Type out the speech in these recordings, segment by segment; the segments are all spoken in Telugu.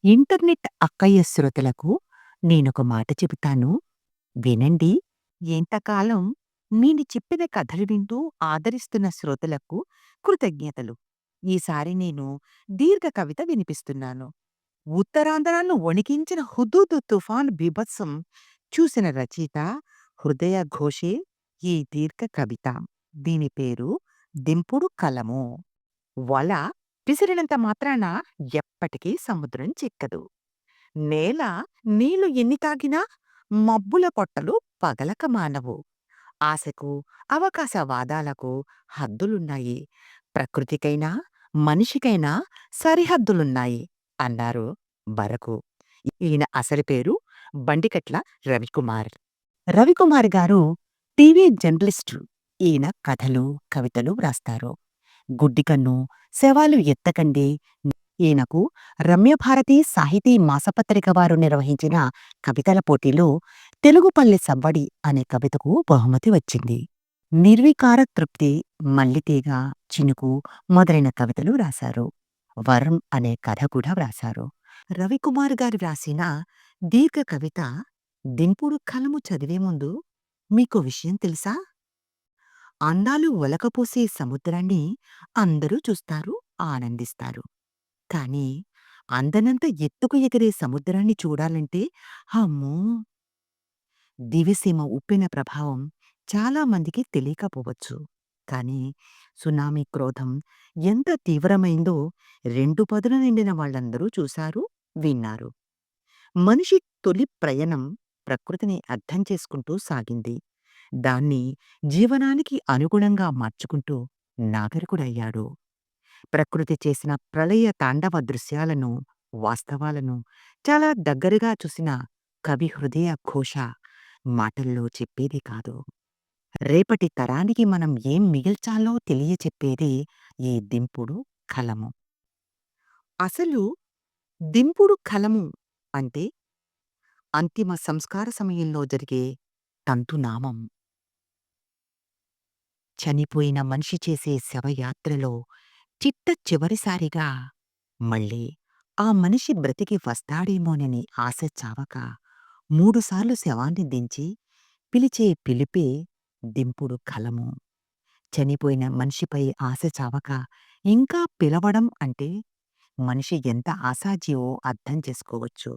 ఇంటర్నెట్ అక్కయ్య శ్రోతలకు నేనొక మాట చెబుతాను. వినండి. ఇంతకాలం నేను చెప్పిన కథలు వింటూ ఆదరిస్తున్న శ్రోతలకు కృతజ్ఞతలు. ఈసారి నేను దీర్ఘ కవిత వినిపిస్తున్నాను. ఉత్తరాంధ్రాను వణికించిన హుదూద్ తుఫాన్ బీభత్సం చూసిన రచయిత హృదయ ఘోషే ఈ దీర్ఘ కవిత. దీని పేరు 'దింపుడు కలము'. వల విసిరినంత మాత్రాన ఎప్పటికీ సముద్రం చిక్కదు. నేల నీళ్లు ఎన్ని తాగినా మబ్బుల పొట్టలు పగలక మానవు. ఆశకు, అవకాశవాదాలకు హద్దులున్నాయి. ప్రకృతికైనా, మనిషికైనా సరిహద్దులున్నాయి అన్నారు బరకు. ఈయన అసలు పేరు బండికట్ల రవికుమార్. రవికుమార్ గారు టీవీ జర్నలిస్టు. ఈయన కథలు, కవితలు వ్రాస్తారు. గుడ్డికన్ను, శవాలు ఎత్తకండి. ఈయనకు రమ్యభారతి సాహితీ మాసపత్రిక వారు నిర్వహించిన కవితల పోటీలో తెలుగుపల్లి సవ్వడి అనే కవితకు బహుమతి వచ్చింది. నిర్వికార తృప్తి, మల్లితీగ, చినుకు మొదలైన కవితలు రాశారు. వరం అనే కథ కూడా వ్రాశారు. రవికుమార్ గారు వ్రాసిన దీర్ఘ కవిత 'దింపుడు కలము' చదివే ముందు మీకో విషయం తెలుసా? అందాలు ఒలకపోసే సముద్రాన్ని అందరూ చూస్తారు, ఆనందిస్తారు. కానీ అందనంత ఎత్తుకు ఎగిరే సముద్రాన్ని చూడాలంటే అమ్మో! దివిసీమ ఉప్పెన ప్రభావం చాలా మందికి తెలియకపోవచ్చు. కానీ సునామీ క్రోధం ఎంత తీవ్రమైందో రెండు పదుల నిండిన వాళ్ళందరూ చూశారు, విన్నారు. మనిషి తొలి ప్రయాణం ప్రకృతిని అర్థం చేసుకుంటూ సాగింది. దాన్ని జీవనానికి అనుగుణంగా మార్చుకుంటూ నాగరికుడయ్యాడు. ప్రకృతి చేసిన ప్రళయ తాండవ దృశ్యాలను, వాస్తవాలను చాలా దగ్గరగా చూసిన కవి హృదయ ఘోష మాటల్లో చెప్పేది కాదు. రేపటి తరానికి మనం ఏం మిగిల్చాలో తెలియచెప్పేదే ఈ దింపుడు కలము. అసలు దింపుడు కలము అంటే అంతిమ సంస్కార సమయంలో జరిగే తంతునామం. చనిపోయిన మనిషి చేసే శవయాత్రలో చిట్ట చివరిసారిగా మళ్ళీ ఆ మనిషి బ్రతికి వస్తాడేమోనని ఆశ చావక మూడుసార్లు శవాన్ని దించి పిలిచే పిలిపే దింపుడు కలము. చనిపోయిన మనిషిపై ఆశ చావక ఇంకా పిలవడం అంటే మనిషి ఎంత ఆశాజీవో అర్థం చేసుకోవచ్చు.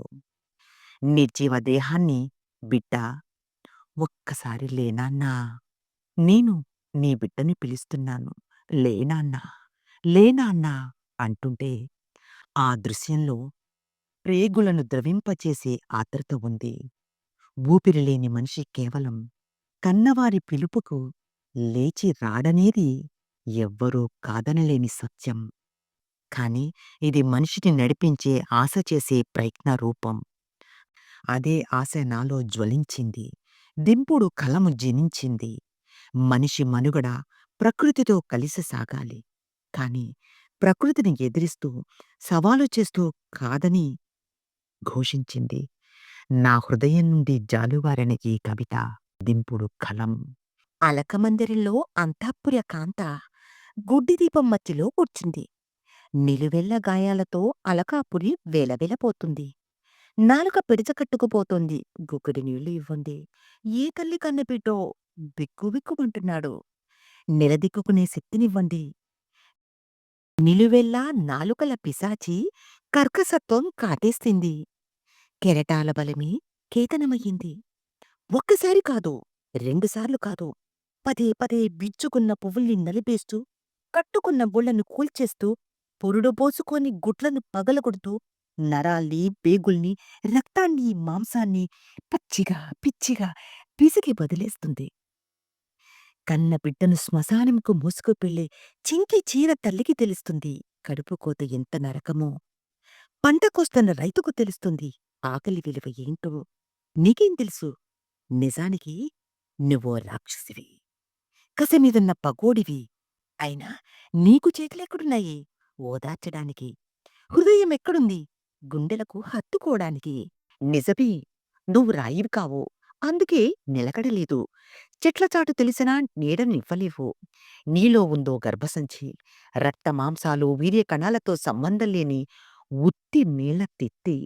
నిర్జీవ దేహాన్ని బిడ్డా ఒక్కసారి లే నాన్నా, నేను నీ బిడ్డని పిలుస్తున్నాను, లే నాన్నా, లే నాన్నా అంటుంటే ఆ దృశ్యంలో ప్రేగులను ద్రవింపచేసే ఆత్రత ఉంది. ఊపిరిలేని మనిషి కేవలం కన్నవారి పిలుపుకు లేచి రాడనేది ఎవ్వరూ కాదనలేని సత్యం. కాని ఇది మనిషిని నడిపించే ఆశ చేసే ప్రయత్న రూపం. అదే ఆశ నాలో జ్వలించింది. దింపుడు కలము జనించింది. మనిషి మనుగడ ప్రకృతితో కలిసి సాగాలి. కాని ప్రకృతిని ఎదిరిస్తూ, సవాలు చేస్తూ కాదని ఘోషించింది. నా హృదయం నుండి జాలువారిన ఈ కవిత దింపుడు కలం. అలకమందిరంలో అంతఃపుర కాంత గుడ్డి దీపం మధ్యలో కూర్చుంది. నిలువెల్ల గాయాలతో అలకాపురి వెలవెలపోతుంది. నాలుక పిడిచకట్టుకుపోతోంది. గుక్కడి నీళ్లు ఇవ్వండి. ఏ తల్లి కన్నెపిట్టో బిక్కుబిక్కుమంటున్నాడు. నిలదిక్కుకునే శక్తినివ్వండి. నిలువెల్లా నాలుకల పిశాచి కర్కసత్వం కాటేస్తుంది. కెరటాల బలమి కేతనమయ్యింది. ఒక్కసారి కాదు, రెండుసార్లు కాదు, పదే పదే విచ్చుకున్న పువ్వుల్ని నలిపేస్తూ, కట్టుకున్న బుళ్ళను కూల్చేస్తూ, పురుడు పోసుకొని గుట్లను పగలగొడుతూ, నరాల్ని, పేగుల్ని, రక్తాన్ని, మాంసాన్ని పచ్చిగా, పిచ్చిగా పిసికి వదిలేస్తుంది. కన్న బిడ్డను శ్మశానంకు మోసుకుపెళ్ళే చింకి చీర తల్లికి తెలుస్తుంది కడుపు కోత ఎంత నరకమో. పంట కోస్తున్న రైతుకు తెలుస్తుంది ఆకలి విలువ ఏంటో. నీకేం తెలుసు? నిజానికి నువ్వో రాక్షసివి, కసిమీదున్న పగోడివి. అయినా నీకు చేతులెక్కడున్నాయి ఓదార్చడానికి? హృదయం ఎక్కడుంది గుండెలకు హత్తుకోడానికి? నిజమే, నువ్వు రాయివి కావు, అందుకే నిలకడలేదు. చెట్ల చాటు తెలిసినా నీడనివ్వలేవు. నీలో ఉందో గర్భసంచి, రక్త మాంసాలు వీర్య కణాలతో సంబంధం లేని ఉత్తి నీళ్ళ తిత్తి.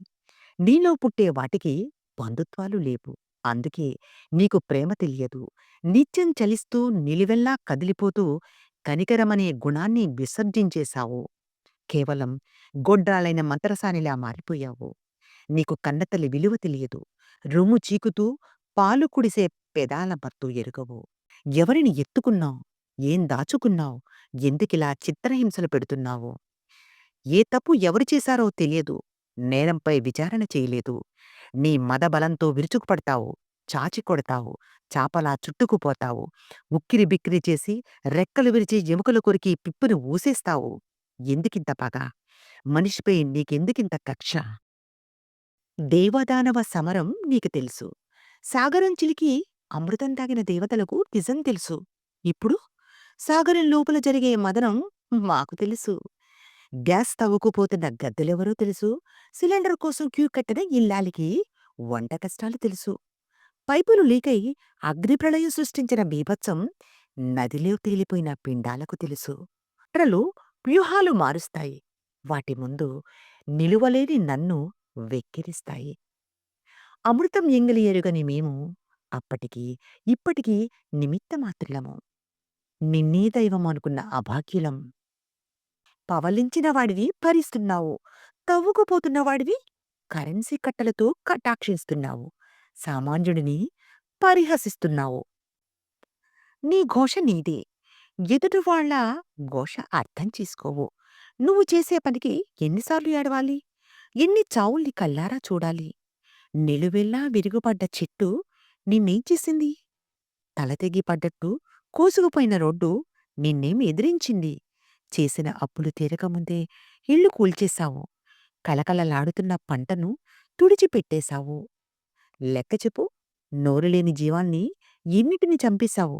నీలో పుట్టే వాటికి బంధుత్వాలు లేవు. అందుకే నీకు ప్రేమ తెలియదు. నిత్యం చలిస్తూ నిలువెల్లా కదిలిపోతూ కనికరమనే గుణాన్ని విసర్జించేశావు. కేవలం గొడ్రాలైన మంత్రసానిలా మారిపోయావు. నీకు కన్నతల్లి విలువ తెలియదు. రొమ్ము చీకుతూ పాలు కుడిసే పెదాల మత్తు ఎరుగవు. ఎవరిని ఎత్తుకున్నావు? ఏం దాచుకున్నావు? ఎందుకిలా చిత్రహింసలు పెడుతున్నావు? ఏ తప్పు ఎవరు చేశారో తెలియదు. నేరంపై విచారణ చేయలేదు. నీ మదబలంతో విరుచుకుపడతావు. చాచి కొడతావు. చాపలా చుట్టుకుపోతావు. ఉక్కిరి బిక్కిరి చేసి రెక్కలు విరిచి ఎముకలు కొరికి పిప్పుని ఊసేస్తావు. ఎందుకింత పగ? మనిషిపై నీకెందుకింత కక్ష? దేవదానవ సమరం నీకు తెలుసు. సాగరం చిలికి అమృతం తాగిన దేవతలకు నిజం తెలుసు. ఇప్పుడు సాగరం లోపల జరిగే మదనం మాకు తెలుసు. గ్యాస్ తవ్వుకుపోతున్న గద్దెలెవరో తెలుసు. సిలిండర్ కోసం క్యూ కట్టిన ఇల్లాలికి వంట కష్టాలు తెలుసు. పైపులు లీకై అగ్నిప్రళయం సృష్టించిన బీభత్సం నదిలో తేలిపోయిన పిండాలకు తెలుసు. కుట్రలు వ్యూహాలు మారుస్తాయి. వాటి ముందు నిలువలేని నన్ను వెక్కిరిస్తాయి. అమృతం ఎంగిలి ఎరుగని మేము అప్పటికి ఇప్పటికీ నిమిత్తమాత్రులము. నిన్నే దైవం అనుకున్న అభాగ్యులం. పవలించిన వాడివి భరిస్తున్నావు. తవ్వుకుపోతున్న వాడివి కరెన్సీ కట్టలతో కటాక్షిస్తున్నావు. సామాన్యుడిని పరిహసిస్తున్నావు. నీ ఘోష నీదే. ఎదుటివాళ్ళ ఘోష అర్థం చేసుకోవు. నువ్వు చేసే పనికి ఎన్నిసార్లు ఏడవాలి? ఎన్ని చావుల్ని కళ్ళారా చూడాలి? నిలువెల్లా విరుగుపడ్డ చెట్టు నిన్నేం చేసింది? తల తెగి పడ్డట్టు కోసుకుపోయిన రోడ్డు నిన్నేం ఎదిరించింది? చేసిన అప్పులు తీరకముందే ఇల్లు కూల్చేశావు. కలకలలాడుతున్న పంటను తుడిచిపెట్టేశావు. లెక్క చెప్పు. నోరులేని జీవాల్ని ఎన్నిటిని చంపేశావు.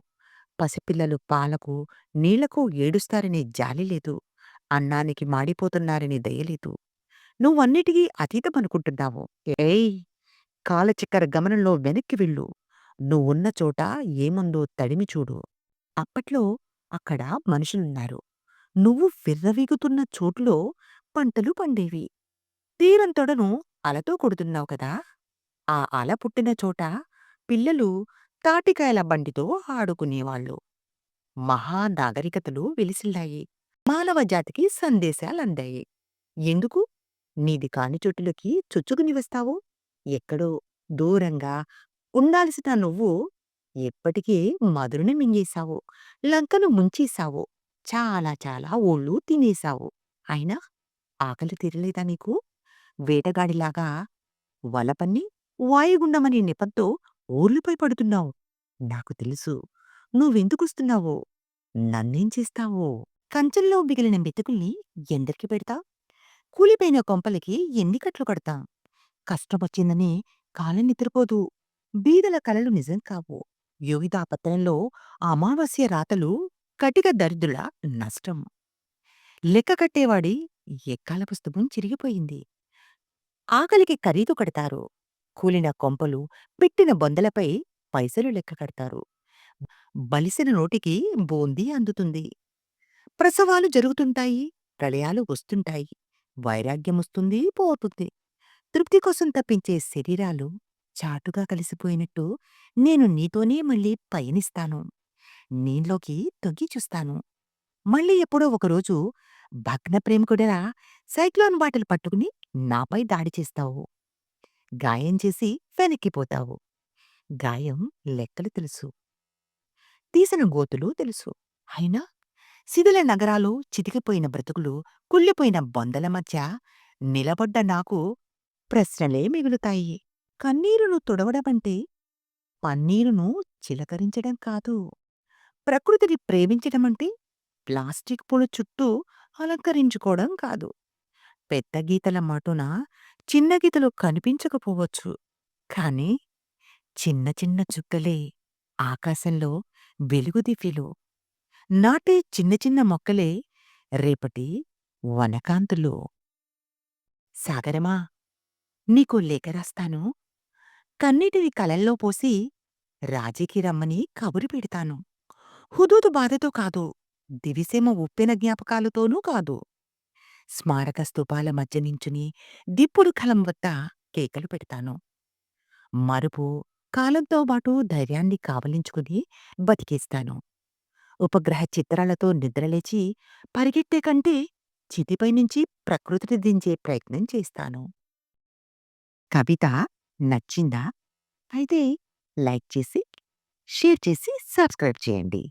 పసిపిల్లలు పాలకు, నీళ్లకు ఏడుస్తారనే జాలి లేదు. అన్నానికి మాడిపోతున్నారని దయలేదు. నువ్వన్నిటికీ అతీతమనుకుంటున్నావు. ఏయ్! కాలచక్కెర గమనంలో వెనక్కి వెళ్ళు. నువ్వున్న చోట ఏముందో తడిమి చూడు. అప్పట్లో అక్కడ మనుషులున్నారు. నువ్వు విర్రవీగుతున్న చోటులో పంటలు పండేవి. తీరంతొడను అలతో కొడుతున్నావు కదా! ఆ అల పుట్టిన చోట పిల్లలు తాటికాయల బండితో ఆడుకునేవాళ్ళు. మహానాగరికతలు వెలిసిల్లాయి. మానవ జాతికి సందేశాలందాయి. ఎందుకు నీది కాని చోటులకి చొచ్చుకుని వస్తావు? ఎక్కడో దూరంగా ఉండాల్సిన నువ్వు ఎప్పటికే మధురని మింగేశావు. లంకను ముంచేశావు. చాలా చాలా ఊళ్ళు తినేశావు. అయినా ఆకలి తీరలేదా నీకు? వేటగాడిలాగా వలపన్ని వాయుగుండమనే నెపంతో ఊర్లుపై పడుతున్నావు. నాకు తెలుసు. నువ్వెందుకొస్తున్నావో, నన్నేం చేస్తావో. కంచెల్లో మిగిలిన మెతుకుల్ని ఎందరికి పెడతావ్? కూలిపోయిన కొంపలకి ఎన్ని కట్లు కడతాం? కష్టమొచ్చిందని కాలం నిద్రపోదు. బీదల కలలు నిజం కావు. యోగితాపత్రంలో అమావాస్య రాతలు కటిక దరిద్రుల నష్టం. లెక్క కట్టేవాడి ఎక్కాల పుస్తకం చిరిగిపోయింది. ఆకలికి ఖరీదు కడతారు. కూలిన కొంపలు, పెట్టిన బొందలపై పైసలు లెక్క కడతారు. బలిసిన నోటికి బూందీ అందుతుంది. ప్రసవాలు జరుగుతుంటాయి. ప్రళయాలు వస్తుంటాయి. వైరాగ్యమొస్తుంది, పోతుంది. తృప్తి కోసం తప్పించే శరీరాలు చాటుగా కలిసిపోయినట్టు నేను నీతోనే మళ్ళీ పయనిస్తాను. నీలోకి తొంగి చూస్తాను. మళ్ళీ ఎప్పుడో ఒకరోజు భగ్న ప్రేమికుడిలా సైక్లోన్ బాటలు పట్టుకుని నాపై దాడి చేస్తావు. గాయం చేసి వెనక్కిపోతావు. గాయం లెక్కలు తెలుసు. తీసిన గోతులు తెలుసు. అయినా శిథిల నగరాలు, చితికిపోయిన బ్రతుకులు, కుళ్ళిపోయిన బొందల మధ్య నిలబడ్డ నాకు ప్రశ్నలే మిగులుతాయి. కన్నీరును తుడవడమంటే పన్నీరును చిలకరించడం కాదు. ప్రకృతిని ప్రేమించడమంటే ప్లాస్టిక్ పొల చుట్టూ అలంకరించుకోవడం కాదు. పెద్ద గీతల మాటున చిన్న గీతలు కనిపించకపోవచ్చు. కాని చిన్న చిన్న చుక్కలే ఆకాశంలో వెలుగు దివ్యలు. నాటే చిన్న చిన్న మొక్కలే రేపటి వనకాంతులు. సాగరమా, నీకో లేఖ రాస్తాను. కన్నీటిని కలల్లో పోసి రాజీకి రమ్మని కబురు పెడతాను. హుదూదు బాధతో కాదు, దివిసీమ ఉప్పెన జ్ఞాపకాలతోనూ కాదు. స్మారక స్తూపాల మధ్య నించుని దిప్పుడు కలం వద్ద కేకలు పెడతాను. మరుపు, కాలంతో పాటు ధైర్యాన్ని కావలించుకుని బతికేస్తాను. ఉపగ్రహ చిత్రాలతో నిద్రలేచి పరిగెట్టే కంటే చితిపై నుంచి ప్రకృతిని దించే ప్రయత్నం చేస్తాను. కవిత నచ్చిందా? అయితే లైక్ చేసి, షేర్ చేసి, సబ్స్క్రైబ్ చేయండి.